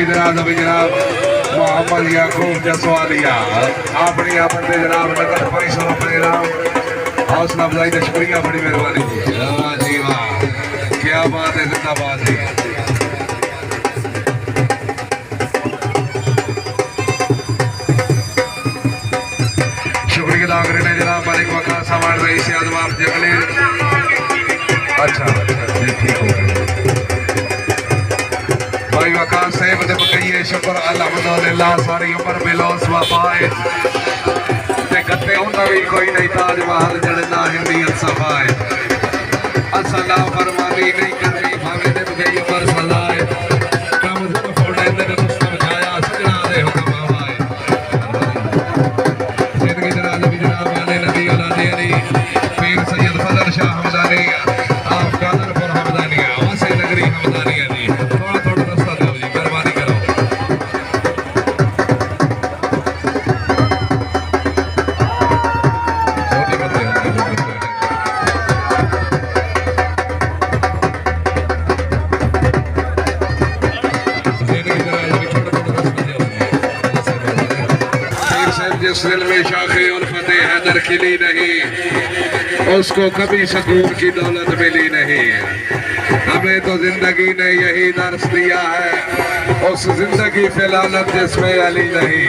जनाब अभी जनाब मोहम्मद याकूब जसवालिया अपनी आमद में जनाब नगर परिसरों पर जनाब हौसला अफजाई का शुक्रिया, बड़ी मेहरबानी जी। वाह क्या बात है, जिंदाबाद जी। शुक्रिया अदा करें जनाब मालिक वकार सामान रही से आदम जंगली। अच्छा जी ठीक हो भाई वकार साहब ने बताइए शुक्र अल्हम्दुलिल्लाह सारी उम्र बिलोस वफाए ते गते होंदा भी कोई नहीं ताज महल जड़ना हिंदी सफाए असा ना फरमानी नहीं करनी भावे दे गई उम्र सलाए कम से फोड़े ने मुस्तम जाया सजना दे हुक्म आए जिंदगी जनाब भी जनाब वाले नबी औलाद अली पीर सैयद फजल शाह हमदानी आप कादरपुर हमदानिया वसे नगरी हमदानिया जी थोड़ा थोड़ा रास्ता दो जी, मेहरबानी करो। जिस दिल में शाखे उल्फते हैदर खिली नहीं उसको कभी सुकून की दौलत मिली नहीं। हमें तो जिंदगी ने यही दर्श दिया है उस जिंदगी पे लानत जिसमें अली नहीं।